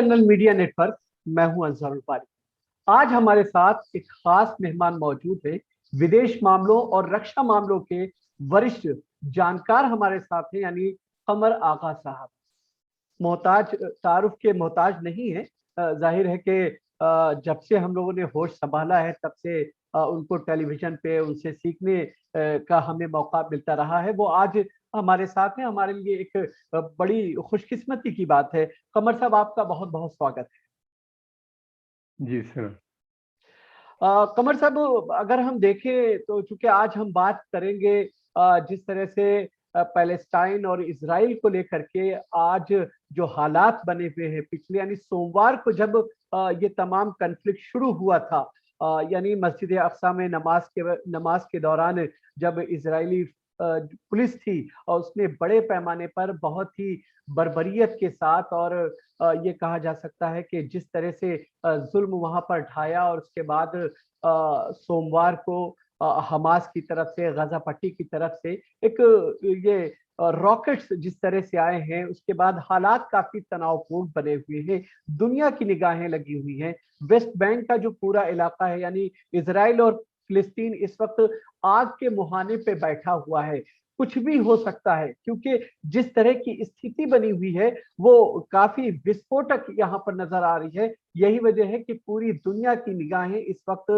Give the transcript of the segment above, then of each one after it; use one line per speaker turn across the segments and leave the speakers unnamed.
General media network. मैं हूं अंसारुल पारी। आज हमारे साथ एक खास मेहमान मौजूद है। विदेश मामलों और रक्षा मामलों के वरिष्ठ जानकार हमारे साथ हैं, यानी कमर आगा साहब। मोहताज तारुफ के मोहताज नहीं है। जाहिर है कि जब से हम लोगों ने होश संभाला है तब से उनको टेलीविजन पे उनसे सीखने का हमें मौका मिलता रहा है। वो आज हमारे साथ हैं, हमारे लिए एक बड़ी खुशकिस्मती की बात है। कमर साहब, आपका बहुत बहुत स्वागत है।
जी सर।
कमर साहब, अगर हम देखें तो चूंकि आज हम बात करेंगे जिस तरह से पैलेस्टाइन और इजराइल को लेकर के आज जो हालात बने हुए हैं, पिछले यानी सोमवार को जब ये तमाम कन्फ्लिक्ट शुरू हुआ था, यानी मस्जिद अक्सा में नमाज के दौरान जब इजरायली पुलिस थी और उसने बड़े पैमाने पर बहुत ही बर्बरियत के साथ और ये कहा जा सकता है कि जिस तरह से जुल्म वहां पर ढाया, और उसके बाद सोमवार को हमास की तरफ से, गाजा पट्टी की तरफ से एक ये रॉकेट्स जिस तरह से आए हैं, उसके बाद हालात काफी तनावपूर्ण बने हुए हैं। दुनिया की निगाहें लगी हुई हैं। वेस्ट बैंक का जो पूरा इलाका है, यानी इजराइल और फिलिस्तीन, इस वक्त आग के मुहाने पे बैठा हुआ है। कुछ भी हो सकता है, क्योंकि जिस तरह की स्थिति बनी हुई है वो काफी विस्फोटक यहाँ पर नजर आ रही है। यही वजह है कि पूरी दुनिया की निगाहें इस वक्त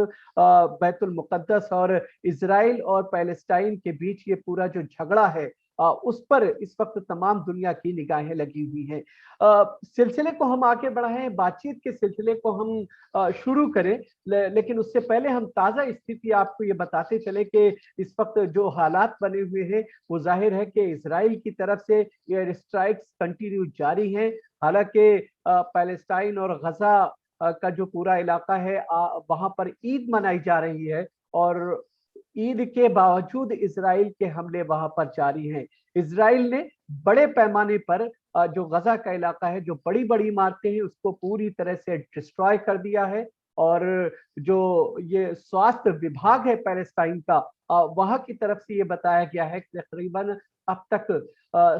बैतुल मुकद्दस और इजराइल और पैलेस्टाइन के बीच ये पूरा जो झगड़ा है उस पर इस वक्त तमाम दुनिया की निगाहें लगी हुई हैं। सिलसिले को हम आगे बढ़ाएं, बातचीत के सिलसिले को हम शुरू करें, लेकिन उससे पहले हम ताजा स्थिति आपको ये बताते चले कि इस वक्त जो हालात बने हुए हैं वो जाहिर है कि इजराइल की तरफ से एयर स्ट्राइक्स कंटिन्यू जारी हैं। हालांकि पैलेस्टाइन और गजा का जो पूरा इलाका है वहां पर ईद मनाई जा रही है, और ईद के बावजूद इजराइल के हमले वहां पर जारी हैं। इजराइल ने बड़े पैमाने पर जो गजा का इलाका है, जो बड़ी बड़ी इमारतें हैं, उसको पूरी तरह से डिस्ट्रॉय कर दिया है। और जो ये स्वास्थ्य विभाग है पैलेस्टाइन का, वहां की तरफ से ये बताया गया है कि तकरीबन अब तक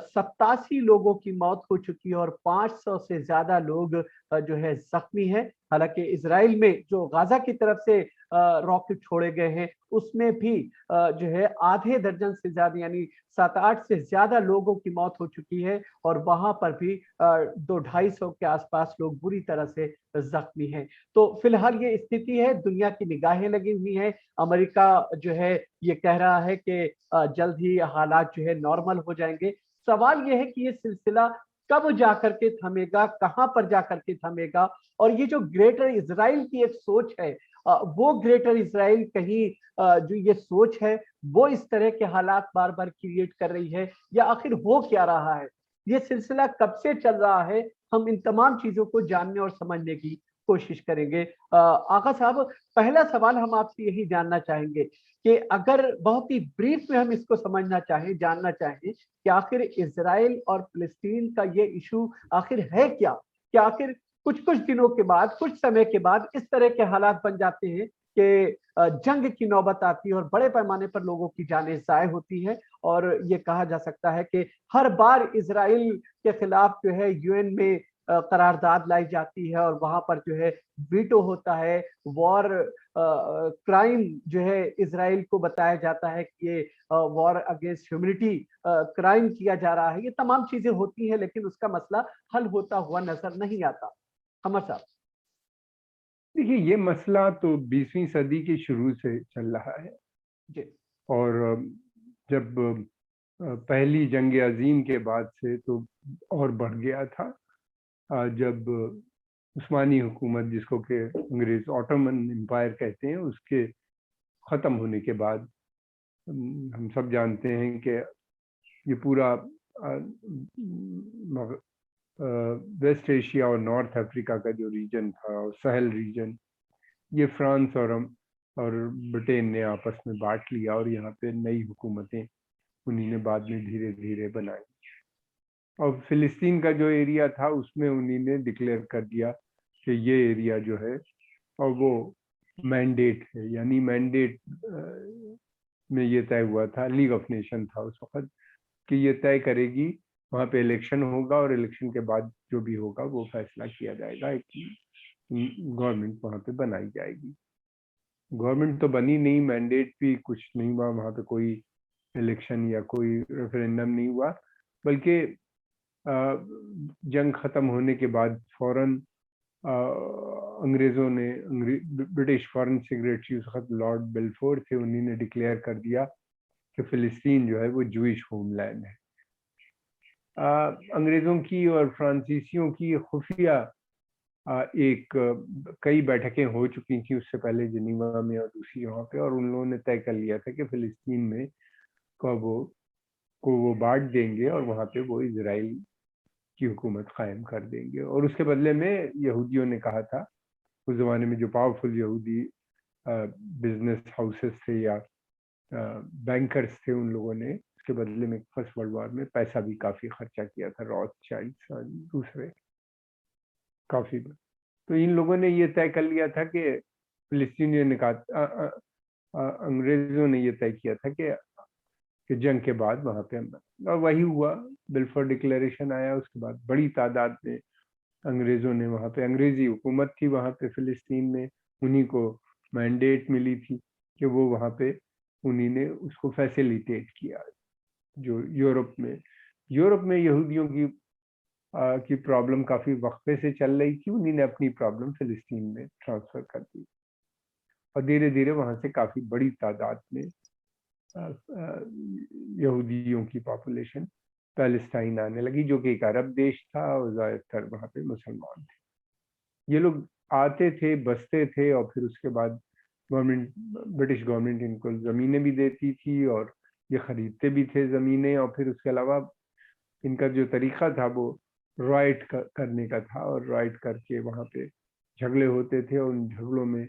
87 लोगों की मौत हो चुकी है और 500 से ज्यादा लोग जो है जख्मी हैं। हालांकि इजराइल में जो गाजा की तरफ से रॉकेट छोड़े गए हैं उसमें भी जो है आधे दर्जन से ज्यादा, यानी 7-8 से ज्यादा लोगों की मौत हो चुकी है, और वहां पर भी 200-250 के आसपास लोग बुरी तरह से जख्मी हैं। तो फिलहाल ये स्थिति है, दुनिया की निगाहें लगी हुई हैं। अमेरिका जो है ये कह रहा है कि जल्द ही हालात जो है नॉर्मल हो जाएंगे। सवाल ये है कि ये सिलसिला कब जाकर के थमेगा, कहां पर जाकर के थमेगा, और ये जो ग्रेटर इजराइल की एक सोच है, वो ग्रेटर इजराइल कहीं जो ये सोच है वो इस तरह के हालात बार बार क्रिएट कर रही है, या आखिर हो क्या रहा है, ये सिलसिला कब से चल रहा है। हम इन तमाम चीजों को जानने और समझने की कोशिश करेंगे। आगा साहब, पहला सवाल हम आपसे यही जानना चाहेंगे कि अगर बहुत ही ब्रीफ में हम इसको समझना चाहें, जानना चाहें कि आखिर इजराइल और फिलिस्तीन का ये इशू आखिर है क्या, कि आखिर कुछ कुछ दिनों के बाद, कुछ समय के बाद इस तरह के हालात बन जाते हैं कि जंग की नौबत आती है और बड़े पैमाने पर लोगों की जानें ज़ाय होती हैं। और ये कहा जा सकता है कि हर बार इजराइल के खिलाफ जो है यूएन में करारदाद लाई जाती है, और वहां पर जो है वीटो होता है। वॉर क्राइम जो है इजराइल को बताया जाता है कि ये वॉर अगेंस्ट ह्यूमैनिटी क्राइम किया जा रहा है। ये तमाम चीजें होती हैं, लेकिन उसका मसला हल होता हुआ नजर नहीं आता। कमर साहब,
देखिए, ये मसला तो 20वीं सदी की शुरू से चल रहा है।
जी।
और जब पहली जंग अजीम के बाद से तो और बढ़ गया था। जब उस्मानी हुकूमत, जिसको के अंग्रेज ऑटोमन एम्पायर कहते हैं, उसके ख़त्म होने के बाद हम सब जानते हैं कि ये पूरा वेस्ट एशिया और नॉर्थ अफ्रीका का जो रीजन था, और सहल रीजन, ये फ्रांस और ब्रिटेन ने आपस में बांट लिया, और यहाँ पे नई हुकूमतें उन्हीं ने बाद में धीरे धीरे बनाई। और फिलिस्तीन का जो एरिया था उसमें उन्हीं ने डिक्लेयर कर दिया कि ये एरिया जो है, और वो मैंडेट है, यानी मैंडेट में ये तय हुआ था, लीग ऑफ नेशन था उस वक्त, कि ये तय करेगी वहाँ पे इलेक्शन होगा और इलेक्शन के बाद जो भी होगा वो फैसला किया जाएगा कि गवर्नमेंट वहाँ पे बनाई जाएगी। गवर्नमेंट तो बनी नहीं, मैंडेट भी कुछ नहीं हुआ, वहाँ पे कोई इलेक्शन या कोई रेफरेंडम नहीं हुआ, बल्कि जंग खत्म होने के बाद फौरन अंग्रेजों ने ब्रिटिश फॉरेन सेक्रेटरी उस वक्त लॉर्ड बेल्फोर थे, उन्हीं ने डिक्लेयर कर दिया कि फिलिस्तीन जो है वो जूइश होमलैंड है। अंग्रेजों की और फ्रांसीसियों की खुफिया कई बैठकें हो चुकी थी उससे पहले जिनीवा में और दूसरी वहाँ पे, और उन लोगों ने तय कर लिया था कि फिलिस्तीन में को वो बांट देंगे और वहाँ पे वो इजराइल की हुकूमत कायम कर देंगे। और उसके बदले में यहूदियों ने कहा था, उस जमाने में जो पावरफुल यहूदी बिजनेस हाउसेस थे या बैंकर्स थे, उन लोगों ने उसके बदले में फर्स्ट वर्ल्ड वॉर में पैसा भी काफी खर्चा किया था, रॉथशाइल्ड्स और दूसरे काफी। तो इन लोगों ने ये तय कर लिया था कि फिलिस्तीनियों ने कहा, अंग्रेजों ने ये तय किया था कि जंग के बाद वहां पे और वही हुआ, बिल्फोर डिक्लेरेशन आया। उसके बाद बड़ी तादाद में अंग्रेजों ने वहां पे, अंग्रेजी हुकूमत थी वहां पे फिलिस्तीन में, उन्हीं को मैंडेट मिली थी कि वो वहां पे, उन्हीं ने उसको फैसिलिटेट किया। जो यूरोप में यहूदियों की प्रॉब्लम काफी वक्फे से चल रही थी, उन्हीं ने अपनी प्रॉब्लम फिलिस्तीन में ट्रांसफर कर दी और धीरे धीरे वहां से काफी बड़ी तादाद में यहूदियों की पॉपुलेशन पैलेस्टाइन आने लगी, जो कि एक अरब देश था और ज्यादातर वहां पे मुसलमान थे। ये लोग आते थे, बसते थे और फिर उसके बाद ब्रिटिश गवर्नमेंट इनको जमीनें भी देती थी और ये खरीदते भी थे जमीनें। और फिर उसके अलावा इनका जो तरीका था वो राइट करने का था, और राइट करके वहाँ पे झगड़े होते थे और उन झगड़ों में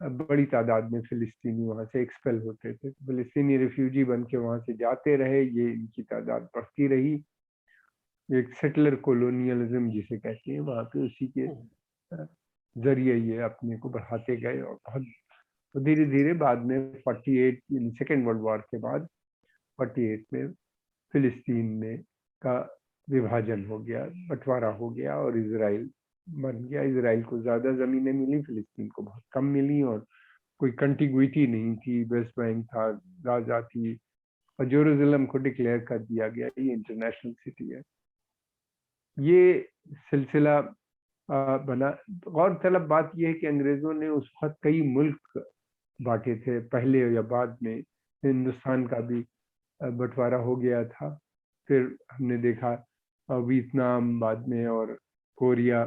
बड़ी तादाद में फिलिस्तीनी वहाँ से एक्सपेल होते थे। फिलिस्तीनी रिफ्यूजी बन के वहाँ से जाते रहे, ये इनकी तादाद बढ़ती रही। एक सेटलर कॉलोनियलिज्म जिसे कहते हैं, वहाँ पे उसी के जरिए ये अपने को बढ़ाते गए और बहुत तो धीरे धीरे बाद में 48 सेकेंड वर्ल्ड वॉर के बाद 48 में फिलिस्तीन में का विभाजन हो गया, बंटवारा हो गया और इजराइल बन गया। इजराइल को ज्यादा जमीनें मिली, फिलिस्तीन को बहुत कम मिली और कोई कंटिग्विटी नहीं थी। वेस्ट बैंक था, गाजा थी और जेरूसलम को डिक्लेयर कर दिया गया ये इंटरनेशनल सिटी है। ये सिलसिला बना। गौरतलब बात यह है कि अंग्रेजों ने उस वक्त कई मुल्क बांटे थे, पहले या बाद में हिंदुस्तान का भी बंटवारा हो गया था। फिर हमने देखा वियतनाम बाद में और कोरिया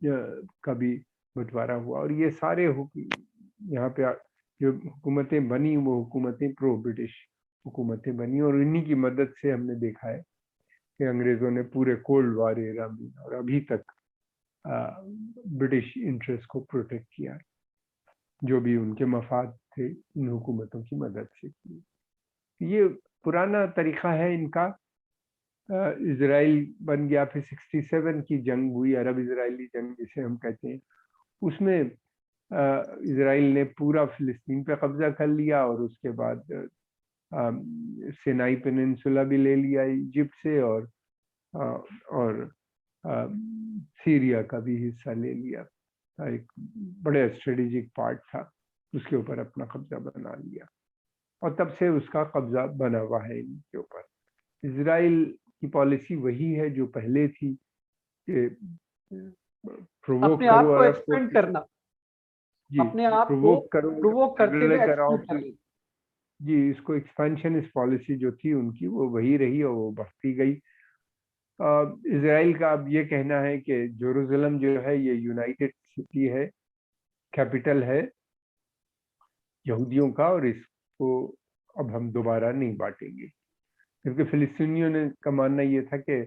का भी बंटवारा हुआ, और ये सारे यहाँ पे जो हुकूमतें बनी वो हुकूमतें प्रो ब्रिटिश हुकूमतें बनी, और इन्हीं की मदद से हमने देखा है कि अंग्रेजों ने पूरे कोल्ड वॉर एरा में और अभी तक ब्रिटिश इंटरेस्ट को प्रोटेक्ट किया, जो भी उनके मफाद थे इन हुकूमतों की मदद से किए। ये पुराना तरीका है इनका। इजराइल बन गया, फिर 67 की जंग हुई, अरब इजरायली जंग जिसे हम कहते हैं, उसमें इजराइल ने पूरा फिलिस्तीन पे कब्जा कर लिया और उसके बाद सिनाई पेनिनसुला भी ले लिया इजिप्ट से, और सीरिया का भी हिस्सा ले लिया। एक बड़े स्ट्रेटेजिक पार्ट था, उसके ऊपर अपना कब्जा बना लिया और तब से उसका कब्जा बना हुआ है इनके ऊपर। इजराइल की पॉलिसी वही है जो पहले थी कि प्रोवोक
अपने
करो
आप को
अरब को,
एक्सपेंड करना,
जी
अपने आप को
प्रोवोक करो,
प्रोवोक करते
झगड़े
हुए
कराओ,
एक्सपेंड करना।
जी इसको एक्सपेंशनिस्ट पॉलिसी जो थी उनकी वो वही रही और वो बढ़ती गई। इजराइल का अब ये कहना है कि जेरूसलम जो है ये यूनाइटेड सिटी है, कैपिटल है यहूदियों का, और इसको अब हम दोबारा नहीं बांटेंगे, क्योंकि फिलिस्तीनियों ने का मानना ये था कि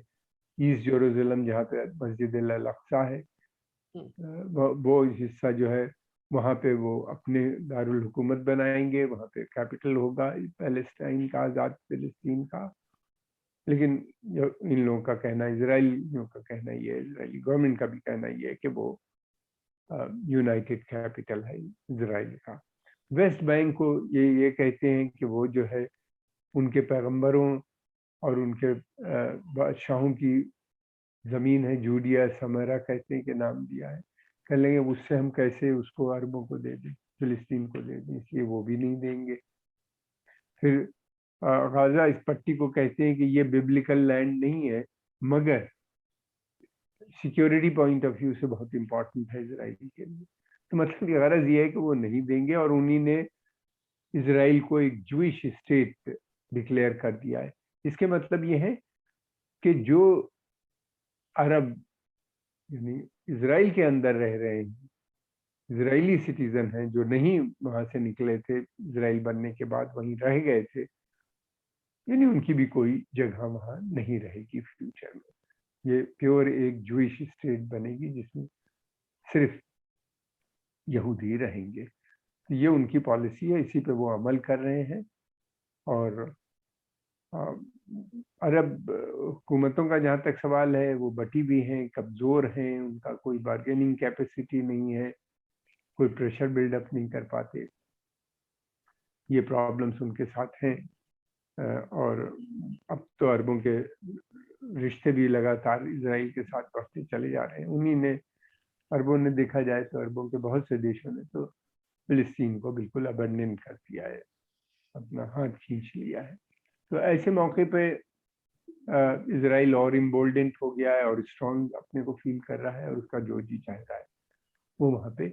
ईस्ट जेरूसलम जहाँ पे मस्जिद अल अक्सा है, वो हिस्सा जो है वहाँ पे वो अपने दारुल हुकूमत बनाएंगे, वहाँ पे कैपिटल होगा पैलेस्टाइन का, आज़ाद फिलिस्तीन का। लेकिन इन लोगों का कहना, इजराइलियों का कहना ये है, इजरायली गवर्नमेंट का भी कहना ये है कि वो यूनाइटेड कैपिटल है इजराइल का। वेस्ट बैंक को ये कहते हैं कि वो जो है उनके पैगंबरों और उनके बादशाहों की ज़मीन है, जूडिया समरा कहते हैं के नाम दिया है। कह लेंगे उससे हम कैसे उसको अरबों को दे दें, फिलिस्तीन को दे दें, इसलिए वो भी नहीं देंगे। फिर गाजा इस पट्टी को कहते हैं कि ये बिब्लिकल लैंड नहीं है, मगर सिक्योरिटी पॉइंट ऑफ व्यू से बहुत इंपॉर्टेंट है इजराइल के लिए। तो मतलब गरज ये है कि वो नहीं देंगे, और उन्हीं ने इजराइल को एक जूइश स्टेट डिक्लेयर कर दिया है। इसके मतलब ये है कि जो अरब यानी इजराइल के अंदर रह रहे हैं, इजरायली सिटीजन हैं, जो नहीं वहां से निकले थे इजराइल बनने के बाद, वहीं रह गए थे, यानी उनकी भी कोई जगह वहां नहीं रहेगी फ्यूचर में। ये प्योर एक जूइश स्टेट बनेगी जिसमें सिर्फ यहूदी रहेंगे। तो ये उनकी पॉलिसी है, इसी पे वो अमल कर रहे हैं। और अरब हुकूमतों का जहाँ तक सवाल है, वो बटी भी हैं, कमज़ोर हैं, उनका कोई बार्गेनिंग कैपेसिटी नहीं है, कोई प्रेशर बिल्डअप नहीं कर पाते। ये प्रॉब्लम्स उनके साथ हैं। और अब तो अरबों के रिश्ते भी लगातार इजराइल के साथ बढ़ते चले जा रहे हैं। उन्हीं ने, अरबों ने, देखा जाए तो अरबों के बहुत से देशों ने तो फिलिस्तीन को बिल्कुल अबंडन कर दिया है, अपना हाथ खींच लिया है। तो ऐसे मौके पे इजराइल और इम्बोल्डेंट हो गया है और स्ट्रॉन्ग अपने को फील कर रहा है, और उसका जो जी चाहता है वो वहाँ पे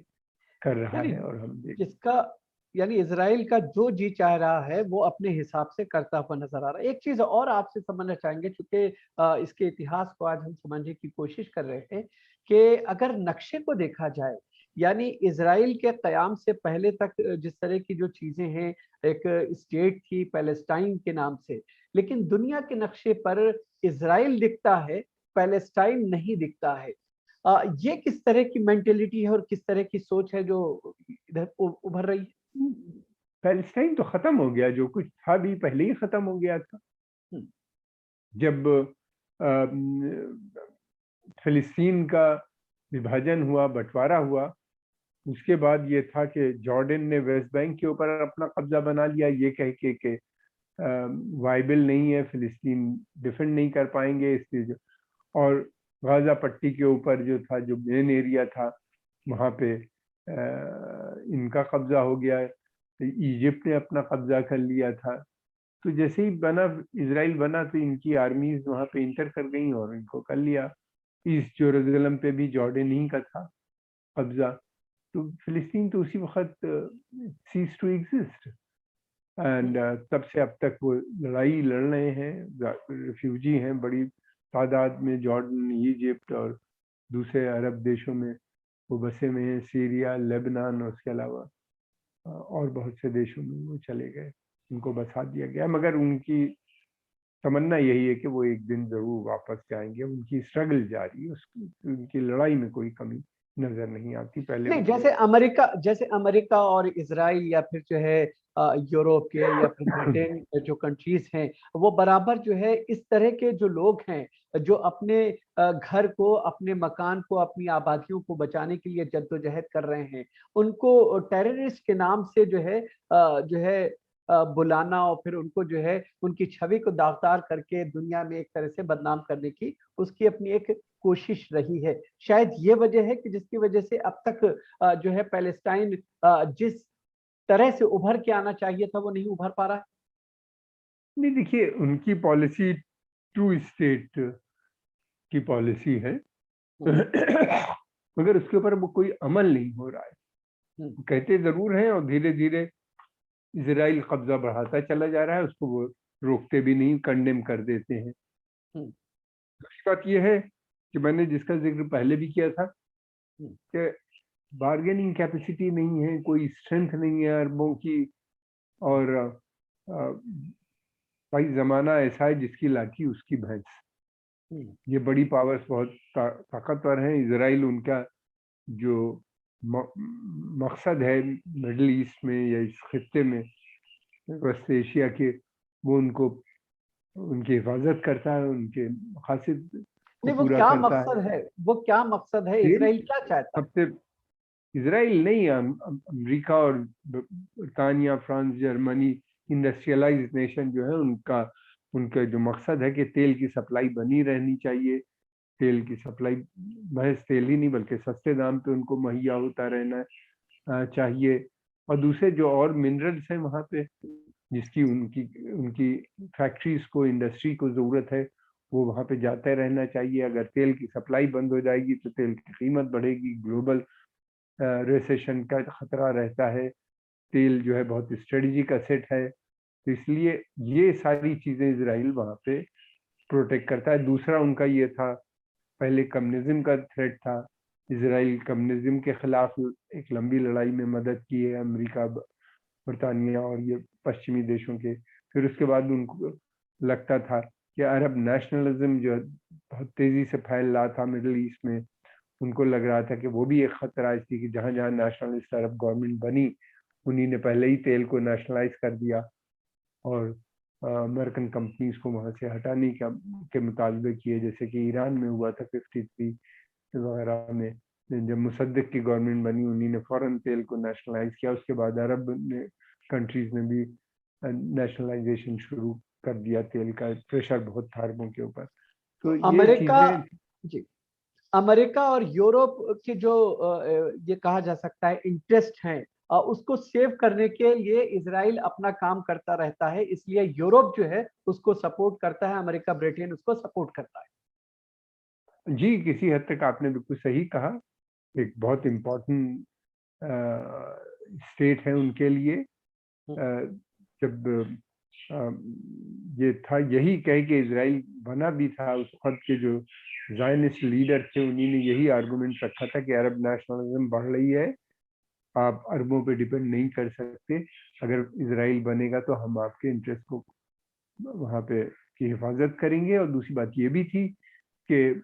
कर रहा
यानी
है। और हम देख
जिसका यानी इजराइल का जो जी चाह रहा है वो अपने हिसाब से करता हुआ नजर आ रहा है। एक चीज और आपसे समझना चाहेंगे, क्योंकि इसके इतिहास को आज हम समझने की कोशिश कर रहे हैं कि अगर नक्शे को देखा जाए, यानी इजराइल के कयाम से पहले तक जिस तरह की जो चीजें हैं, एक स्टेट थी पैलेस्टाइन के नाम से, लेकिन दुनिया के नक्शे पर इजराइल दिखता है, पैलेस्टाइन नहीं दिखता है। ये किस तरह की मेंटेलिटी है और किस तरह की सोच है जो इधर उभर रही है?
पैलेस्टाइन तो खत्म हो गया, जो कुछ था भी पहले ही खत्म हो गया था।
हम्म,
जब फिलिस्तीन का विभाजन हुआ, बंटवारा हुआ, उसके बाद ये था कि जॉर्डन ने वेस्ट बैंक के ऊपर अपना कब्जा बना लिया, ये कह के वाइबल नहीं है, फिलिस्तीन डिफेंड नहीं कर पाएंगे इसलिए। और गाजा पट्टी के ऊपर जो था, जो मेन एरिया था, वहाँ पे इनका कब्जा हो गया। इजिप्ट ने अपना कब्जा कर लिया था। तो जैसे ही बना, इजराइल बना, तो इनकी आर्मीज वहाँ पे इंटर कर गई और इनको कर लिया। ईस्ट जेरूसलम पे भी जॉर्डन ही का था कब्जा। तो फिलिस्तीन तो उसी वक्त सीज टू एग्जिस्ट। एंड तब से अब तक वो लड़ाई लड़ रहे हैं, रिफ्यूजी हैं बड़ी तादाद में, जॉर्डन, इजिप्ट और दूसरे अरब देशों में वो बसे में हैं, सीरिया, लेबनान, और उसके अलावा और बहुत से देशों में वो चले गए, उनको बसा दिया गया। मगर उनकी तमन्ना यही है कि वो एक दिन जरूर वापस जाएंगे। उनकी स्ट्रगल जारी है, उनकी लड़ाई में कोई कमी नजर नहीं आती। पहले
नहीं, जैसे अमेरिका और इसराइल, या फिर जो है यूरोप के या फिर ब्रिटेन जो कंट्रीज हैं, वो बराबर जो है इस तरह के जो लोग हैं जो अपने घर को, अपने मकान को, अपनी आबादियों को बचाने के लिए जद्दोजहद कर रहे हैं, उनको टेररिस्ट के नाम से जो है बुलाना, और फिर उनको जो है उनकी छवि को दागदार करके दुनिया में एक तरह से बदनाम करने की उसकी अपनी एक कोशिश रही है। शायद ये वजह है कि जिसकी वजह से अब तक जो है पैलेस्टाइन जिस तरह से उभर के आना चाहिए था वो नहीं उभर पा रहा है।
नहीं, देखिए, उनकी पॉलिसी टू स्टेट की पॉलिसी है, मगर उसके ऊपर वो कोई अमल नहीं हो रहा है। कहते जरूर हैं और धीरे धीरे इजराइल कब्जा बढ़ाता चला जा रहा है, उसको वो रोकते भी नहीं, कंडेम कर देते हैं। दूसरी बात यह है कि मैंने जिसका जिक्र पहले भी किया था कि बार्गेनिंग कैपेसिटी नहीं है, कोई स्ट्रेंथ नहीं है अरबों की। और भाई जमाना ऐसा है जिसकी लाठी उसकी भैंस। ये बड़ी पावर्स बहुत ताकतवर हैं। इजराइल उनका जो मकसद है मिडिल ईस्ट में या इस खित्ते में, वेस्ट एशिया के, वो उनको, उनकी हिफाजत करता है, उनके मकासद को
नहीं, वो
पूरा
क्या
करता
मकसद है, वो क्या मकसद है,
है।
इसराइल क्या चाहता है?
सबसे इसराइल नहीं, अमेरिका और Britannia, France, Germany, industrialised nation जो है, उनका उनका जो मकसद है कि तेल की सप्लाई बनी रहनी चाहिए, तेल की सप्लाई महज तेल ही नहीं बल्कि सस्ते दाम पे उनको मुहैया होता रहना चाहिए। और दूसरे जो और मिनरल्स हैं वहाँ पे, जिसकी उनकी उनकी फैक्ट्रीज को, इंडस्ट्री को ज़रूरत है, वो वहाँ पे जाते रहना चाहिए। अगर तेल की सप्लाई बंद हो जाएगी तो तेल की कीमत बढ़ेगी, ग्लोबल रिसेशन का खतरा रहता है। तेल जो है बहुत स्ट्रेटेजिक असेट है, तो इसलिए ये सारी चीज़ें इसराइल वहाँ पे प्रोटेक्ट करता है। दूसरा उनका ये था, पहले कम्युनिज्म का थ्रेट था, इसराइल कम्युनिज्म के खिलाफ एक लंबी लड़ाई में मदद की है, अमेरिका, बरतानिया और ये पश्चिमी देशों के। फिर उसके बाद उनको लगता था कि अरब नेशनलिज्म जो बहुत तेजी से फैल रहा था मिडिल ईस्ट में, उनको लग रहा था कि वो भी एक खतरा है, इसलिए कि जहाँ जहाँ नेशनलिस्ट अरब गवर्नमेंट बनी उन्हीं ने पहले ही तेल को नेशनलाइज कर दिया और अमेरिकन कंपनीज को वहाँ से हटाने के मुतालबे किए, जैसे कि ईरान में हुआ था 53 वगैरह में। जब मुसद्दिक की गवर्नमेंट बनी उन्हीं ने फौरन तेल को नेशनलाइज किया। उसके बाद अरब कंट्रीज ने भी नेशनलाइजेशन शुरू कर दिया, तेल का प्रेशर बहुत था अरबों के ऊपर। तो ये
अमेरिका,
चीजें।
जी, अमेरिका और यूरोप के जो ये कहा जा सकता है इंटरेस्ट हैं, उसको सेव करने के लिए इसराइल अपना काम करता रहता है, इसलिए यूरोप जो है उसको सपोर्ट करता है, अमेरिका ब्रिटेन उसको सपोर्ट करता है।
जी, किसी हद तक आपने बिल्कुल सही कहा। एक बहुत इम्पोर्टेंट स्टेट है उनके लिए। जब ये था, यही कह के इसराइल बना भी था, उस वक्त के जो ज़ायनिस्ट लीडर थे उन्हीं ने यही आर्गुमेंट रखा था कि अरब नेशनलिज्म बढ़ रही है, आप अरबों पे डिपेंड नहीं कर सकते, अगर इसराइल बनेगा तो हम आपके इंटरेस्ट को वहाँ पे की हिफाजत करेंगे। और दूसरी बात ये भी थी कि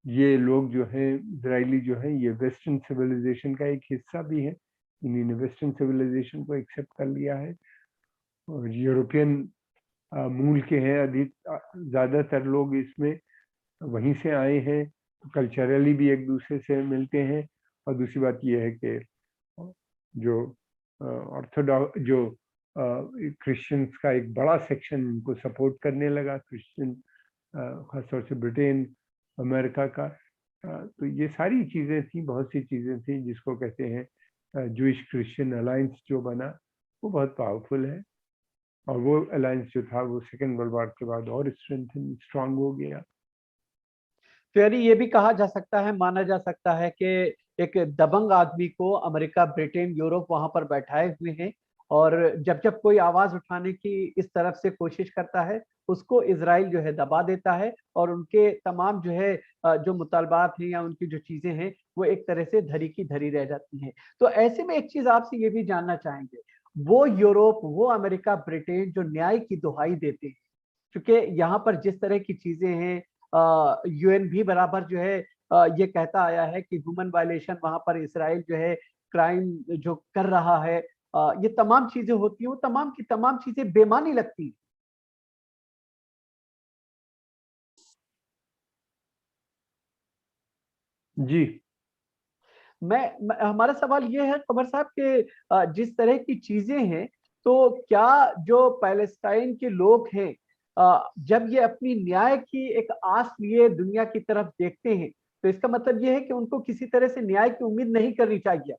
ये लोग जो हैं, इसराइली जो हैं, ये वेस्टर्न सिविलाइजेशन का एक हिस्सा भी है, इन्होंने वेस्टर्न सिविलाइजेशन को एक्सेप्ट कर लिया है। और यूरोपियन मूल के हैं, अधिक ज़्यादातर लोग इसमें वहीं से आए हैं, तो कल्चरली भी एक दूसरे से मिलते हैं। और दूसरी बात यह है कि जो ऑर्थोडॉक्स जो क्रिश्चियंस का एक बड़ा सेक्शन इनको सपोर्ट करने लगा, क्रिश्चियन खासतौर से ब्रिटेन, अमेरिका का। तो ये सारी चीज़ें थी, बहुत सी चीज़ें थी जिसको कहते हैं जूइश क्रिश्चियन अलायंस जो बना, वो बहुत पावरफुल है। और वो अलायंस जो था वो सेकेंड वर्ल्ड वॉर के बाद और स्ट्रांग हो गया।
तो यानी ये भी कहा जा सकता है, माना जा सकता है कि एक दबंग आदमी को अमेरिका, ब्रिटेन, यूरोप वहां पर बैठाए हुए हैं, और जब जब कोई आवाज उठाने की इस तरफ से कोशिश करता है उसको इसराइल जो है दबा देता है, और उनके तमाम जो है जो मुतालबात हैं या उनकी जो चीजें हैं वो एक तरह से धरी की धरी रह जाती हैं। तो ऐसे में एक चीज आपसे ये भी जानना चाहेंगे, वो यूरोप, वो अमेरिका, ब्रिटेन जो न्याय की दुहाई देते हैं, क्योंकि यहाँ पर जिस तरह की चीजें हैं, यूएन भी बराबर जो है ये कहता आया है कि ह्यूमन वायलेशन वहां पर इसराइल जो है क्राइम जो कर रहा है, ये तमाम चीजें होती हैं, वो तमाम की तमाम चीजें बेमानी लगती हैं।
जी।
हमारा सवाल ये है कमर साहब के, जिस तरह की चीजें हैं, तो क्या जो पैलेस्टाइन के लोग हैं, जब ये अपनी न्याय की एक आस लिए दुनिया की तरफ देखते हैं, तो इसका मतलब ये है कि उनको किसी तरह से न्याय की उम्मीद नहीं करनी चाहिए।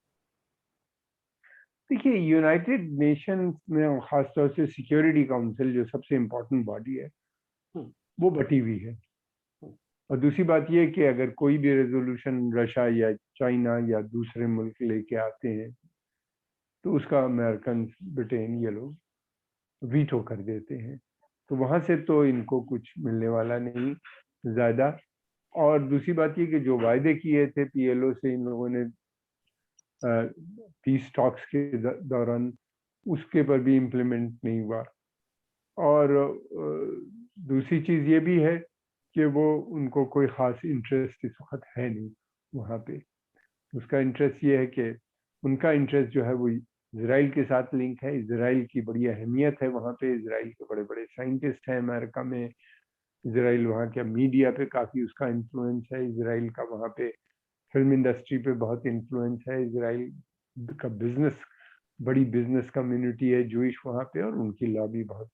देखिए, यूनाइटेड नेशंस में खासतौर से सिक्योरिटी काउंसिल जो सबसे इम्पोर्टेंट बॉडी है,
हम्म,
वो बटी हुई है।
हम्म,
और दूसरी बात ये कि अगर कोई भी रेजोल्यूशन रशिया या चाइना या दूसरे मुल्क लेके आते हैं तो उसका अमेरिकन, ब्रिटेन, ये लोग वीटो कर देते हैं। तो वहां से तो इनको कुछ मिलने वाला नहीं ज़्यादा। और दूसरी बात ये कि जो वायदे किए थे पीएलओ से इन लोगों ने पीस टॉक्स के दौरान, उसके पर भी इम्प्लीमेंट नहीं हुआ। और दूसरी चीज़ ये भी है कि वो, उनको कोई ख़ास इंटरेस्ट इस वक्त है नहीं वहाँ पे। उसका इंटरेस्ट ये है कि उनका इंटरेस्ट जो है वो इसराइल के साथ लिंक है। इसराइल की बड़ी अहमियत है वहाँ पे, इसराइल के बड़े बड़े साइंटिस्ट हैं अमेरिका में, इसराइल वहाँ के मीडिया पे काफ़ी उसका इन्फ्लुएंस है, इसराइल का वहाँ पे फिल्म इंडस्ट्री पे बहुत इन्फ्लुएंस है, इसराइल का बिजनेस, बड़ी बिजनेस कम्युनिटी है जूइश वहाँ पे, और उनकी लॉबी बहुत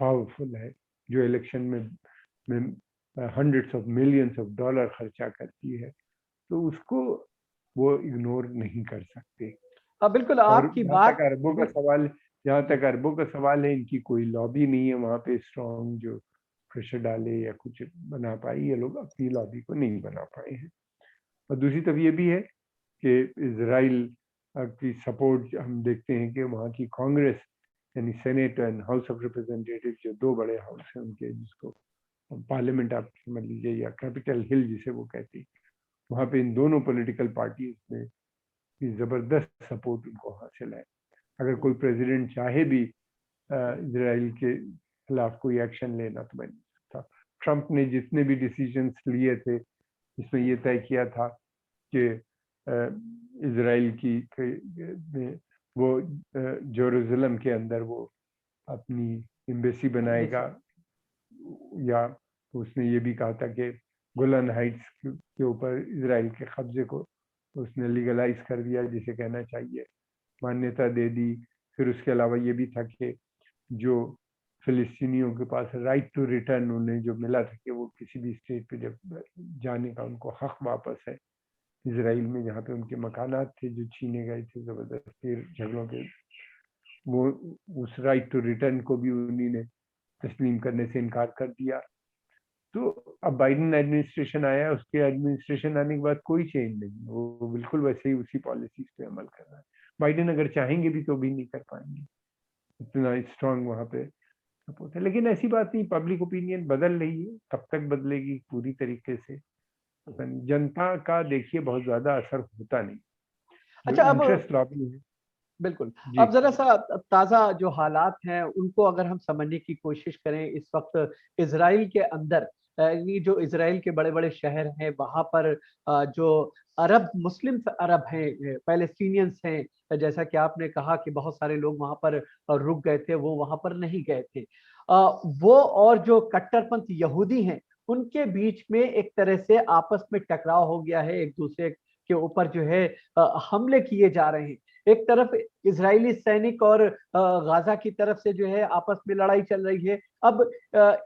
पावरफुल है, जो इलेक्शन में hundreds of millions of dollar खर्चा करती है, तो उसको वो इग्नोर नहीं कर सकते।
बिल्कुल
और
आपकी बात।
जहाँ
जी।
तक अरबों का सवाल है, इनकी कोई लॉबी नहीं है वहाँ पे स्ट्रॉन्ग जो प्रेशर डाले या कुछ बना पाए। ये लोग अपनी लॉबी को नहीं बना पाए हैं। और दूसरी तरफ ये भी है कि इजराइल की सपोर्ट हम देखते हैं कि वहाँ की कांग्रेस यानी senate and house of representative, जो दो बड़े हाउस हैं उनके, जिसको पार्लियामेंट आप समझ लीजिए या कैपिटल हिल जिसे वो कहते हैं, वहाँ पे इन दोनों पॉलिटिकल पार्टीज में जबरदस्त सपोर्ट उनको हासिल है। अगर कोई प्रेसिडेंट चाहे भी इजराइल के खिलाफ कोई एक्शन लेना तो मैं नहीं सकता। ट्रंप ने जितने भी डिसीजंस लिए थे, इसमें ये तय किया था कि इजराइल की में वो जेरूसलम के अंदर वो अपनी एम्बेसी बनाएगा, या उसने ये भी कहा था कि गोलन हाइट्स के ऊपर इजराइल के कब्जे को उसने लीगलाइज कर दिया, जिसे कहना चाहिए मान्यता दे दी। फिर उसके अलावा ये भी था कि जो फिलिस्तीनियों के पास राइट टू रिटर्न उन्हें जो मिला था कि वो किसी भी स्टेट पे जब जाने का उनको हक वापस है इसराइल में, जहाँ पे उनके मकानात थे जो छीने गए थे जबरदस्ती झगड़ों के, वो उस राइट टू रिटर्न को भी उन्हीं ने तस्लीम करने से इनकार कर दिया। तो अब बाइडेन एडमिनिस्ट्रेशन आया, उसके एडमिनिस्ट्रेशन आने के बाद कोई चेंज नहीं, वो बिल्कुल वैसे ही उसी पॉलिसीज पे अमल कर रहा है। बाइडेन अगर चाहेंगे भी तो भी नहीं कर पाएंगे, इतना स्ट्रांग वहाँ पे सपोर्ट है। लेकिन ऐसी बात नहीं, पब्लिक ओपिनियन बदल रही है, कब तक बदलेगी पूरी तरीके से जनता का देखिए बहुत ज्यादा असर होता नहीं, जो
अच्छा, अब
इंटरेस्ट लॉबी है।
बिल्कुल,
जी
अब जरा सा ताज़ा जो हालात हैं उनको अगर हम समझने की कोशिश करें इस वक्त इजराइल के अंदर, ये जो इजराइल के बड़े बड़े शहर हैं वहां पर जो अरब मुस्लिम अरब हैं, पैलेस्टीनियंस हैं, जैसा कि आपने कहा कि बहुत सारे लोग वहां पर रुक गए थे, वो वहां पर नहीं गए थे। वो और जो कट्टरपंथ यहूदी हैं उनके बीच में एक तरह से आपस में टकराव हो गया है, एक दूसरे के ऊपर जो है हमले किए जा रहे हैं। एक तरफ इजरायली सैनिक और गाजा की तरफ से जो है आपस में लड़ाई चल रही है। अब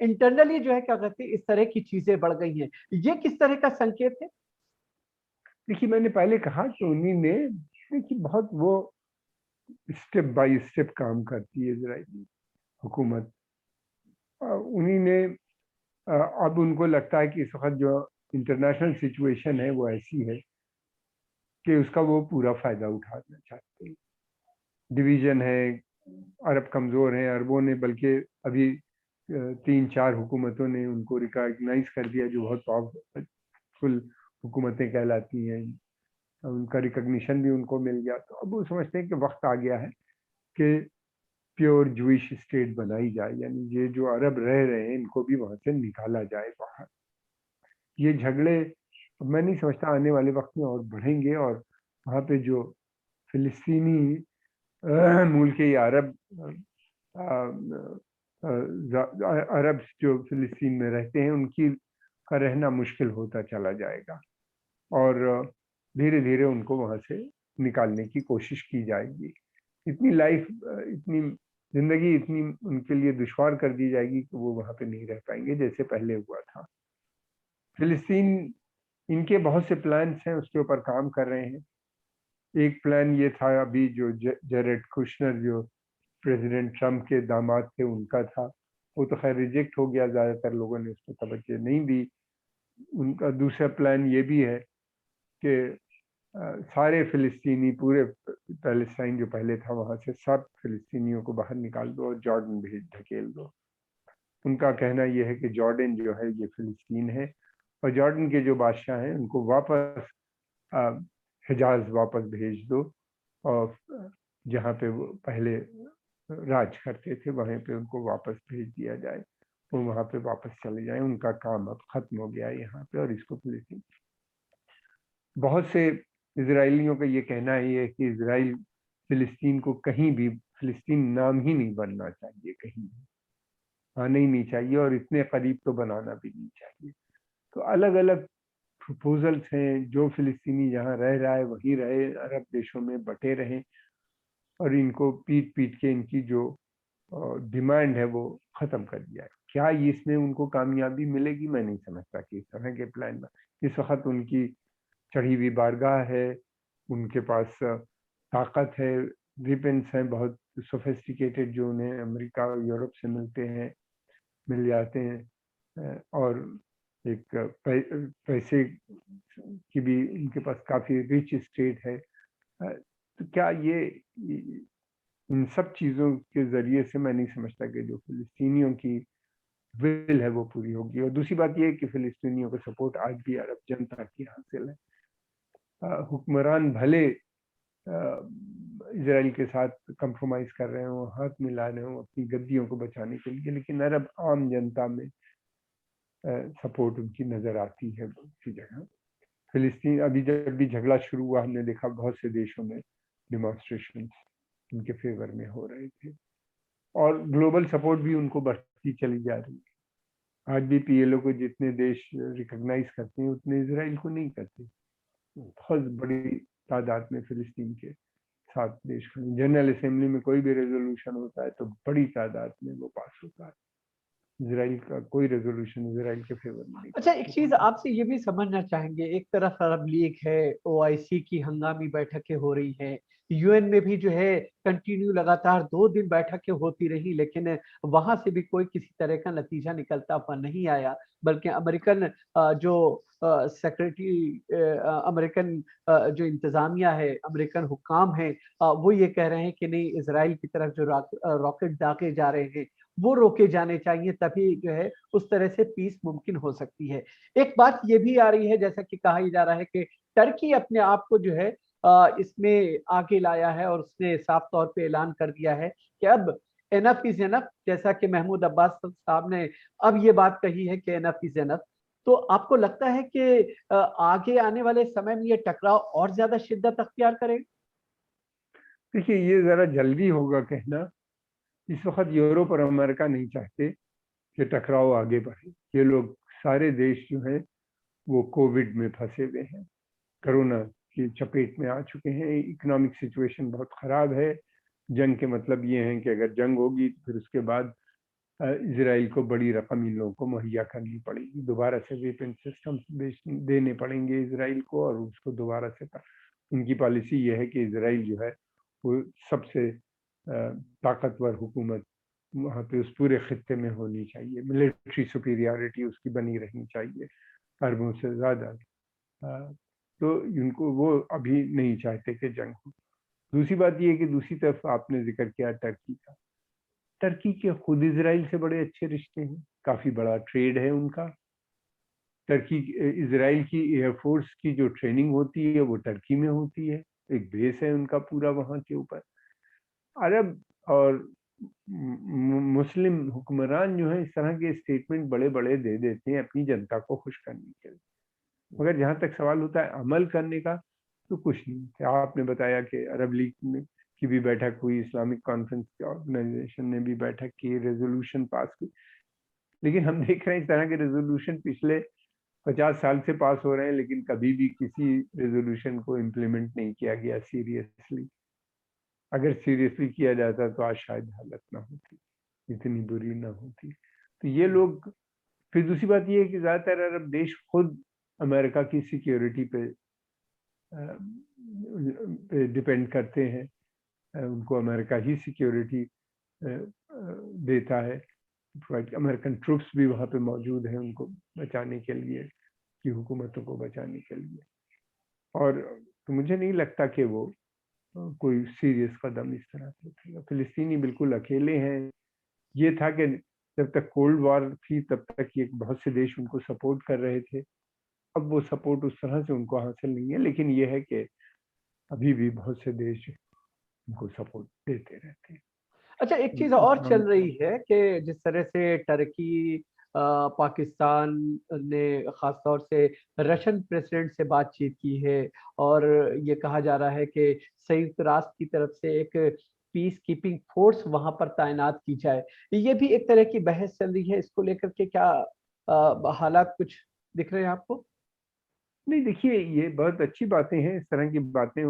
इंटरनली जो है क्या कहते हैं, इस तरह की चीजें बढ़ गई हैं। ये किस तरह का संकेत है?
देखिए, मैंने पहले कहा कि उन्हीं ने, देखिए बहुत वो स्टेप बाय स्टेप काम करती है इजरायली हुकूमत। उन्हीं ने अब उनको लगता है कि इस वक्त जो इंटरनेशनल सिचुएशन है वो ऐसी है कि उसका वो पूरा फायदा उठाना चाहते हैं। डिवीजन है, अरब कमजोर हैं, अरबों ने बल्कि अभी 3-4 हुकूमतों ने उनको रिकॉग्नाइज कर दिया, जो बहुत पावरफुल हुकूमतें कहलाती हैं, उनका रिकॉग्निशन भी उनको मिल गया। तो अब वो समझते हैं कि वक्त आ गया है कि प्योर जूइश स्टेट बनाई जाए, यानी ये जो अरब रह रहे हैं इनको भी वहां से निकाला जाए बाहर। ये झगड़े मैं नहीं समझता आने वाले वक्त में और बढ़ेंगे, और वहाँ पे जो फिलिस्तीनी मूल के अरब अरब जो फिलिस्तीन में रहते हैं उनकी का रहना मुश्किल होता चला जाएगा, और धीरे धीरे उनको वहां से निकालने की कोशिश की जाएगी। इतनी जिंदगी इतनी उनके लिए दुश्वार कर दी जाएगी कि वो वहां पे नहीं रह पाएंगे जैसे पहले हुआ था। फिलिस्तीन, इनके बहुत से प्लान्स हैं, उसके ऊपर काम कर रहे हैं। एक प्लान ये था अभी जो जेरेड कुशनर जो प्रेसिडेंट ट्रम्प के दामाद थे उनका था, वो तो खैर रिजेक्ट हो गया, ज्यादातर लोगों ने उसको तवज्जो नहीं दी। उनका दूसरा प्लान ये भी है कि सारे फिलिस्तीनी, पूरे पैलेस्टाइन जो पहले था वहां से सब फिलिस्तीनियों को बाहर निकाल दो और जॉर्डन भेज धकेल दो। उनका कहना यह है कि जॉर्डन जो है ये फिलिस्तीन है, और जॉर्डन के जो बादशाह हैं उनको वापस हिजाज वापस भेज दो, और जहाँ पे वो पहले राज करते थे वहीं पे उनको वापस भेज दिया जाए, वो वहाँ पे वापस चले जाएं। उनका काम अब खत्म हो गया है यहाँ पे, और इसको फिलिस्तीन, बहुत से इजरायलियों का ये कहना है कि इजराइल फिलिस्तीन को कहीं भी, फिलिस्तीन नाम ही नहीं बनना चाहिए, कहीं भी आना ही नहीं चाहिए, और इतने करीब तो बनाना भी नहीं चाहिए। तो अलग अलग प्रपोजल्स हैं, जो फिलिस्तीनी जहाँ रह रहा है वहीं रहे, अरब देशों में बटे रहें, और इनको पीट पीट के इनकी जो डिमांड है वो ख़त्म कर दिया है। क्या इसमें उनको कामयाबी मिलेगी, मैं नहीं समझता कि इस तरह के प्लान में। इस वक़्त उनकी चढ़ी हुई बारगाह है, उनके पास ताकत है, वेपन्स हैं बहुत सोफिस्टिकेटेड जो उन्हें अमेरिका और यूरोप से मिल जाते हैं, और एक पैसे की भी उनके पास काफ़ी रिच स्टेट है। तो क्या ये इन सब चीज़ों के ज़रिए से मैं नहीं समझता कि जो फ़िलिस्तीनियों की विल है वो पूरी होगी। और दूसरी बात ये है कि फ़िलिस्तीनियों का सपोर्ट आज भी अरब जनता की हासिल है। हुक्मरान भले इजराइल के साथ कंप्रोमाइज़ कर रहे हों, हाथ मिला रहे हों अपनी गद्दियों को बचाने के लिए, लेकिन अरब आम जनता में सपोर्ट उनकी नज़र आती है बहुत सी जगह। फ़िलिस्तीन अभी जब भी झगड़ा शुरू हुआ, हमने देखा बहुत से देशों में डेमोन्स्ट्रेशंस उनके फेवर में हो रहे थे, और ग्लोबल सपोर्ट भी उनको बढ़ती चली जा रही है। आज भी पीएलओ को जितने देश रिकॉग्नाइज करते हैं उतने इजराइल को नहीं करते। बहुत बड़ी तादाद में फिलिस्तीन के 7 देश खड़े। जनरल असेंबली में कोई भी रेजोल्यूशन होता है तो बड़ी तादाद में वो पास होता है। इजराइल का कोई रेजोल्यूशन इजराइल के फेवर में नहीं
अच्छा,
पास
एक
हो
चीज
पाता।
आपसे ये भी समझना चाहेंगे, एक तरफ अरब लीग है, ओआईसी की हंगामी बैठकें हो रही हैं, यूएन में भी जो है कंटिन्यू लगातार 2 दिन बैठकें होती रही, लेकिन वहां से भी कोई किसी तरह का नतीजा निकलता हुआ नहीं आया। बल्कि अमेरिकन जो सेक्रेटरी अमेरिकन जो इंतजामिया है, अमेरिकन हुक्काम है, वो ये कह रहे हैं कि नहीं, इसराइल की तरफ जो रॉकेट दागे जा रहे हैं वो रोके जाने चाहिए, तभी जो है उस तरह से पीस मुमकिन हो सकती है। एक बात ये भी आ रही है, जैसा कि कहा ही जा रहा है कि टर्की अपने आप को जो है इसमें आगे लाया है और उसने साफ तौर पे ऐलान कर दिया है कि अब एनफ इज एनफ। जैसा कि महमूद अब्बास साहब ने अब ये बात कही है कि एनफ इज एनफ। तो आपको लगता है कि आगे आने वाले समय में ये टकराव और ज्यादा शिद्दत अख्तियार करेगा?
देखिए, ये जरा जल्दी होगा कहना। इस वक्त यूरोप और अमेरिका नहीं चाहते कि टकराव आगे बढ़े। ये लोग सारे देश जो हैं वो कोविड में फंसे हुए हैं, कोरोना की चपेट में आ चुके हैं। इकोनॉमिक सिचुएशन बहुत खराब है। जंग के मतलब ये है कि अगर जंग होगी तो फिर उसके बाद इसराइल को बड़ी रकम इन लोगों को मुहैया करनी पड़ेगी, दोबारा से वेपन सिस्टम देने पड़ेंगे इसराइल को, और उसको दोबारा से उनकी पॉलिसी ये है कि इसराइल जो है वो सबसे ताकतवर हुकूमत वहाँ पे उस पूरे खित्ते में होनी चाहिए। मिलिट्री सुपीरियरिटी उसकी बनी रहनी चाहिए अरबों से ज़्यादा। तो इनको वो अभी नहीं चाहते कि जंग हो। दूसरी बात ये है कि दूसरी तरफ आपने जिक्र किया टर्की का। टर्की के खुद इसराइल से बड़े अच्छे रिश्ते हैं, काफ़ी बड़ा ट्रेड है उनका। टर्की इसराइल की एयरफोर्स की जो ट्रेनिंग होती है वो टर्की में होती है, एक बेस है उनका पूरा वहाँ के ऊपर। अरब और मुस्लिम हुक्मरान जो है इस तरह के स्टेटमेंट बड़े बड़े दे देते हैं अपनी जनता को खुश करने के लिए, मगर जहाँ तक सवाल होता है अमल करने का तो कुछ नहीं। क्या आपने बताया कि अरब लीग में की भी बैठक हुई, इस्लामिक कॉन्फ्रेंस ऑर्गेनाइजेशन ने भी बैठक की, रेजोल्यूशन पास की, लेकिन हम देख रहे हैं इस तरह के रेजोल्यूशन पिछले 50 साल से पास हो रहे हैं, लेकिन कभी भी किसी रेजोल्यूशन को इम्प्लीमेंट नहीं किया गया सीरियसली। अगर सीरियसली किया जाता तो आज शायद हालत ना होती, इतनी बुरी ना होती। तो ये लोग, फिर दूसरी बात ये है कि ज़्यादातर अरब देश खुद अमेरिका की सिक्योरिटी पे डिपेंड करते हैं। उनको अमेरिका ही सिक्योरिटी देता है। अमेरिकन ट्रूप्स भी वहाँ पे मौजूद हैं उनको बचाने के लिए, की हुकूमतों को बचाने के लिए। और तो मुझे नहीं लगता कि वो कोई सीरियस कदम इस तरह से उठेगा। फिलिस्तीनी बिल्कुल अकेले हैं। ये था कि जब तक कोल्ड वॉर थी तब तक ये बहुत से देश उनको सपोर्ट कर रहे थे। अब वो सपोर्ट उस तरह से उनको हासिल नहीं है, लेकिन ये है कि अभी भी बहुत से देश उनको सपोर्ट देते रहते हैं।
अच्छा, एक चीज और चल रही है कि जिस तरह से टर्की पाकिस्तान ने खास तौर से रशियन प्रेसिडेंट से बातचीत की है, और ये कहा जा रहा है कि संयुक्त राष्ट्र की तरफ से एक पीस कीपिंग फोर्स वहां पर तैनात की जाए। ये भी एक तरह की बहस चल रही है, इसको लेकर के क्या हालात कुछ दिख रहे हैं आपको?
नहीं, देखिए, ये बहुत अच्छी बातें हैं। इस तरह की बातें,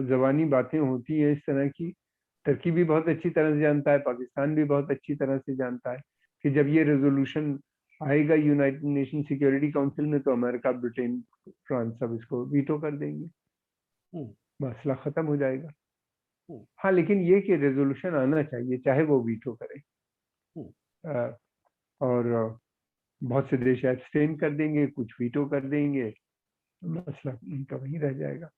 ज़बानी बातें होती हैं इस तरह की, टर्की भी बहुत अच्छी तरह से जानता है, पाकिस्तान भी बहुत अच्छी तरह से जानता है कि जब ये रेजोल्यूशन आएगा यूनाइटेड नेशन सिक्योरिटी काउंसिल में तो अमेरिका, ब्रिटेन, फ्रांस सब इसको वीटो कर देंगे, मसला खत्म हो जाएगा। हाँ, लेकिन ये कि रेजोल्यूशन आना चाहिए चाहे वो वीटो करे, और बहुत से देश एब्सटेन कर देंगे, कुछ वीटो कर देंगे, मसला इनका वहीं रह जाएगा।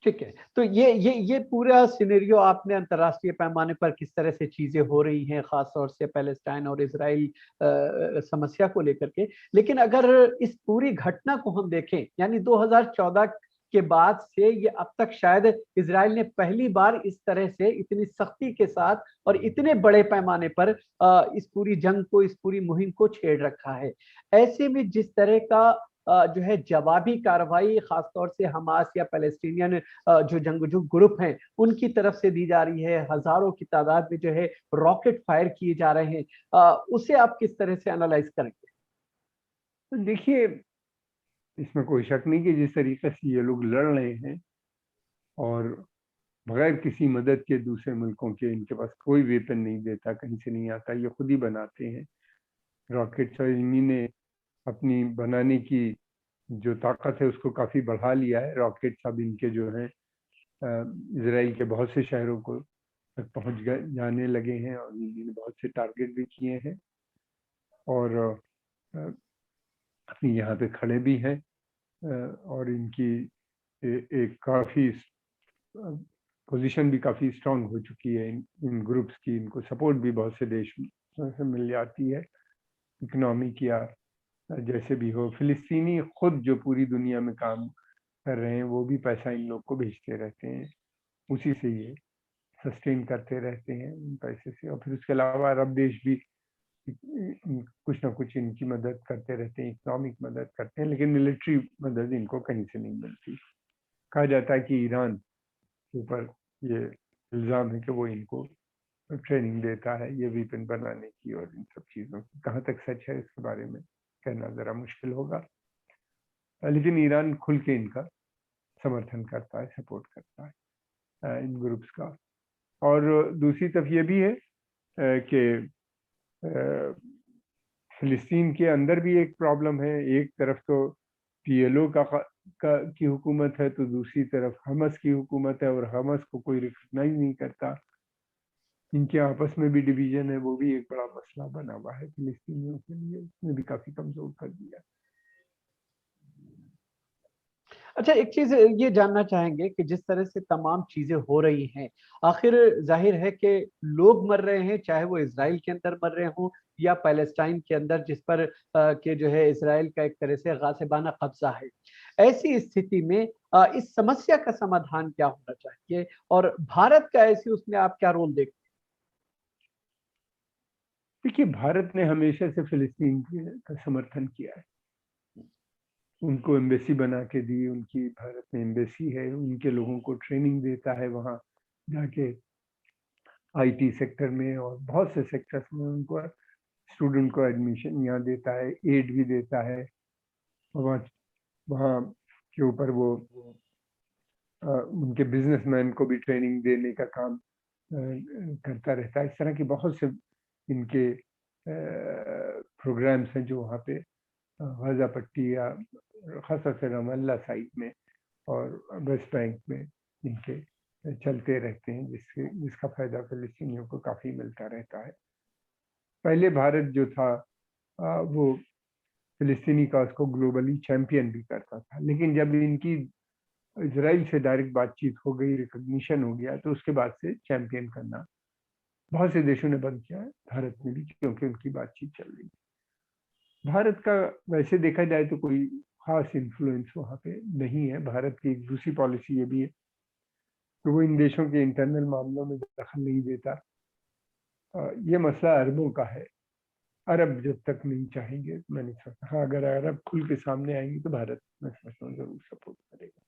ठीक है, तो ये पूरा सिनेरियो आपने अंतर्राष्ट्रीय पैमाने पर किस तरह से चीजें हो रही हैं, खास तौर से पैलेस्टाइन और इजराइल समस्या को लेकर के। लेकिन अगर इस पूरी घटना को हम देखें, यानी 2014 के बाद से ये अब तक शायद इजराइल ने पहली बार इस तरह से इतनी सख्ती के साथ और इतने बड़े पैमाने पर इस पूरी जंग को, इस पूरी मुहिम को छेड़ रखा है। ऐसे में जिस तरह का जो है जवाबी कार्रवाई खासतौर से हमास या पैलेस्टीनियन जो जंगजू ग्रुप हैं उनकी तरफ से दी जा रही है, हजारों की तादाद में जो है रॉकेट फायर किए जा रहे हैं, उसे आप किस तरह से एनालाइज करेंगे?
तो देखिए, इसमें कोई शक नहीं कि जिस तरीके से ये लोग लड़ रहे हैं और बगैर किसी मदद के दूसरे मुल्कों के, इनके पास कोई वेपन नहीं देता, कहीं से नहीं आता, ये खुद ही बनाते हैं रॉकेट्स। और इन्हीं ने अपनी बनाने की जो ताकत है उसको काफ़ी बढ़ा लिया है। रॉकेट्स अब इनके जो हैं इसराइल के बहुत से शहरों को तक पहुंच जाने लगे हैं और इन्होंने बहुत से टारगेट भी किए हैं और अपनी यहाँ पे खड़े भी हैं। और इनकी एक काफ़ी पोजीशन भी काफ़ी स्ट्रांग हो चुकी है इन ग्रुप्स की। इनको सपोर्ट भी बहुत से देश से मिल जाती है, इकोनॉमिक या जैसे भी हो। फिलिस्तीनी खुद जो पूरी दुनिया में काम कर रहे हैं वो भी पैसा इन लोग को भेजते रहते हैं, उसी से ये सस्टेन करते रहते हैं उन पैसे से। और फिर उसके अलावा अरब देश भी कुछ ना कुछ इनकी मदद करते रहते हैं, इकोनॉमिक मदद करते हैं, लेकिन मिलिट्री मदद इनको कहीं से नहीं मिलती। कहा जाता है कि ईरान के ऊपर ये इल्ज़ाम है कि वो इनको ट्रेनिंग देता है ये वेपन बनाने की और इन सब चीज़ों की। कहाँ तक सच है इसके बारे में कहना ज़रा मुश्किल होगा, लेकिन ईरान खुल के इनका समर्थन करता है, सपोर्ट करता है इन ग्रुप्स का। और दूसरी तरफ ये भी है कि फिलिस्तीन के अंदर भी एक प्रॉब्लम है। एक तरफ तो पीएलओ की हुकूमत है, तो दूसरी तरफ हमस की हुकूमत है और हमस को कोई रिकॉग्नाइज नहीं करता। इनके आपस में भी डिवीजन है, वो भी एक बड़ा मसला बना हुआ है फिलिस्तीनियों के लिए, उसने भी काफी कमजोर कर दिया।
अच्छा, एक चीज ये जानना चाहेंगे कि जिस तरह से तमाम चीजें हो रही हैं, आखिर जाहिर है कि लोग मर रहे हैं, चाहे वो इजराइल के अंदर मर रहे हों या पैलेस्टाइन के अंदर, जिस पर के जो है इजराइल का एक तरह से गासिबाना कब्जा है। ऐसी स्थिति में इस समस्या का समाधान क्या होना चाहिए और भारत का ऐसी उसमें आप क्या रोल देखते
देखिए, भारत ने हमेशा से फिलिस्तीन का समर्थन किया है, उनको एम्बेसी बना के दी। उनकी भारत में एम्बेसी है, उनके लोगों को ट्रेनिंग देता है वहाँ जाके आईटी सेक्टर में और बहुत से सेक्टर्स में। उनको स्टूडेंट को एडमिशन यहाँ देता है, एड भी देता है। वहाँ वहाँ के ऊपर वो उनके बिजनेसमैन को भी ट्रेनिंग देने का काम करता रहता है। इस तरह के बहुत से इनके प्रोग्राम्स हैं जो वहाँ पे गाजा पट्टी या खासतौर से रमल्ला साइड में और वेस्ट बैंक में इनके चलते रहते हैं, जिसका फायदा फिलिस्तीनियों को काफ़ी मिलता रहता है। पहले भारत जो था वो फिलिस्तीनी काज को ग्लोबली चैंपियन भी करता था, लेकिन जब इनकी इजराइल से डायरेक्ट बातचीत हो गई, रिकॉग्निशन हो गया, तो उसके बाद से चैंपियन करना बहुत से देशों ने बंद किया है, भारत में भी, क्योंकि उनकी बातचीत चल रही है। भारत का वैसे देखा जाए तो कोई खास इन्फ्लुएंस वहाँ पे नहीं है। भारत की एक दूसरी पॉलिसी ये भी है कि वो इन देशों के इंटरनल मामलों में दखल नहीं देता। ये मसला अरबों का है, अरब जब तक नहीं चाहेंगे मैं नहीं समझता। हाँ, अगर अरब खुल के सामने आएंगे तो भारत मैं समझता हूँ जरूर सपोर्ट करेगा।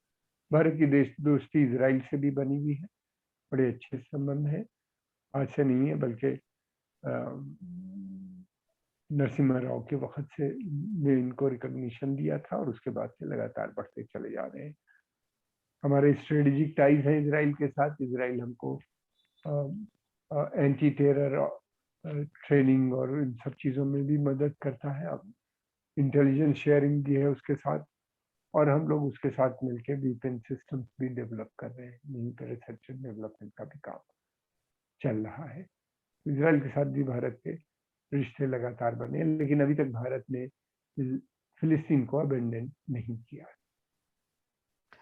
भारत की देश दोस्ती इजराइल से भी बनी हुई है, बड़े अच्छे संबंध है, आज से नहीं है, बल्कि नरसिम्हा राव के वक्त से ने इनको रिकॉग्निशन दिया था और उसके बाद से लगातार बढ़ते चले जा रहे हैं। हमारे स्ट्रेटेजिक टाइज है इजराइल के साथ। इजराइल हमको एंटी टेरर ट्रेनिंग और इन सब चीज़ों में भी मदद करता है। अब इंटेलिजेंस शेयरिंग भी है उसके साथ, और हम लोग उसके साथ मिलकर वेपन सिस्टम्स भी डेवलप कर रहे हैं। यहीं पर रिसर्च एंड डेवलपमेंट का भी काम चल रहा है। इजराइल के साथ भी भारत के रिश्ते लगातार बने हैं, लेकिन अभी तक भारत ने फिलिस्तीन को अबेंडन नहीं किया।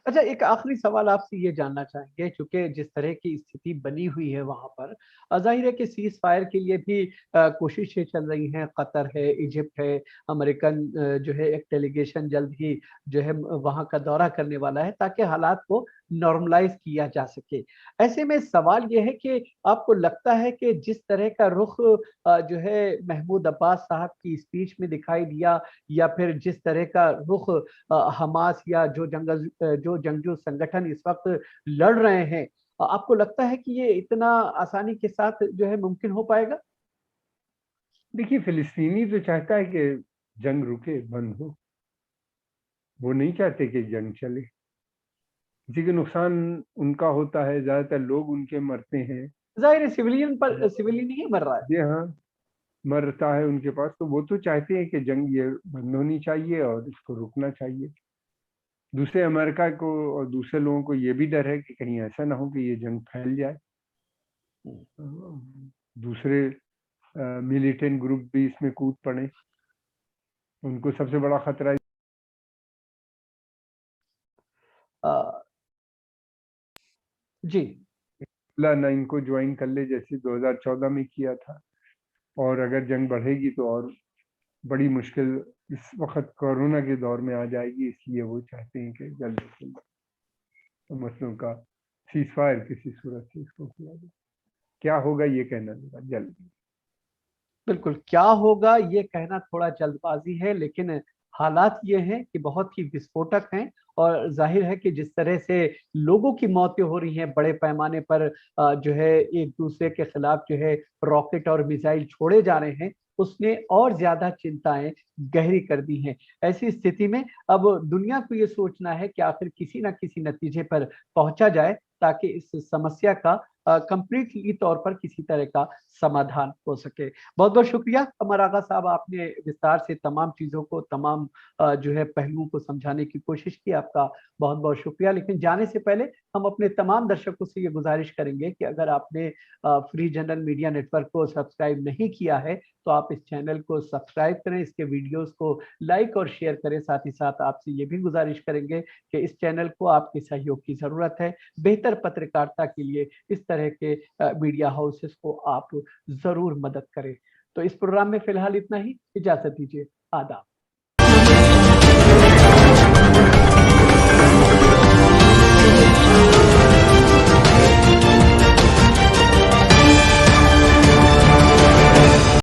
अच्छा, एक आखिरी सवाल आपसे ये जानना चाहेंगे, चूंकि जिस तरह की स्थिति बनी हुई है वहां पर, जाहिर है कि सीज फायर के लिए भी कोशिशें चल रही हैं। कतर है, इजिप्ट है, अमेरिकन जो है एक डेलीगेशन जल्द ही जो है वहां का दौरा करने वाला है, ताकि हालात को नॉर्मलाइज किया जा सके। ऐसे में सवाल ये है कि आपको लगता है कि जिस तरह का रुख जो है महमूद अब्बास साहब की स्पीच में दिखाई दिया, या फिर जिस तरह का रुख हमास या जो जंगजू संगठन इस वक्त लड़ रहे हैं, आपको लगता है कि ये इतना आसानी के साथ जो है मुमकिन हो पाएगा?
देखिए, फिलिस्तीनी तो चाहता है कि जंग रुके, बंद हो। वो नहीं चाहते कि जंग चले। किसी के नुकसान उनका होता है, ज्यादातर लोग उनके मरते हैं।
जाहिर है सिविलियन ही मर रहा है।
जी हाँ, मरता है उनके पास, तो वो तो चाहते हैं कि जंग ये बंद होनी चाहिए और इसको रुकना चाहिए। दूसरे अमेरिका को और दूसरे लोगों को ये भी डर है कि कहीं ऐसा ना हो कि ये जंग फैल जाए। दूसरे मिलिटेंट ग्रुप भी इसमें कूद पड़े। उनको सबसे बड़ा खतरा
अ, जी
ना इनको ज्वाइन कर ले, जैसे 2014 में किया था। और अगर जंग बढ़ेगी तो और बड़ी मुश्किल इस वक्त कोरोना के दौर में आ जाएगी। इसलिए वो चाहते हैं कि जल्द से जल्द मसलों का सीज फायर किसी सूरत से इसको किया जाए। क्या होगा ये कहना जरा जल्दी।
बिल्कुल, क्या होगा ये कहना थोड़ा जल्दबाजी है, लेकिन हालात ये हैं कि बहुत ही विस्फोटक हैं। और जाहिर है कि जिस तरह से लोगों की मौतें हो रही हैं बड़े पैमाने पर, जो है एक दूसरे के खिलाफ जो है रॉकेट और मिसाइल छोड़े जा रहे हैं, उसने और ज्यादा चिंताएं गहरी कर दी हैं। ऐसी स्थिति में अब दुनिया को ये सोचना है कि आखिर किसी न किसी नतीजे पर पहुंचा जाए, ताकि इस समस्या का कंप्लीटली तौर पर किसी तरह का समाधान हो सके। बहुत बहुत शुक्रिया अमर आगा साहब, आपने विस्तार से तमाम चीजों को, तमाम जो है पहलुओं को समझाने की कोशिश की। आपका बहुत बहुत शुक्रिया। लेकिन जाने से पहले हम अपने तमाम दर्शकों से ये गुजारिश करेंगे कि अगर आपने फ्री जनरल मीडिया नेटवर्क को सब्सक्राइब नहीं किया है, तो आप इस चैनल को सब्सक्राइब करें, इसके वीडियोस को लाइक और शेयर करें। साथ ही साथ आपसे ये भी गुजारिश करेंगे कि इस चैनल को आपके सहयोग की जरूरत है। बेहतर पत्रकारिता के लिए इस तरह के मीडिया हाउसेस को आप जरूर मदद करें। तो इस प्रोग्राम में फिलहाल इतना ही, इजाजत दीजिए, आदाब।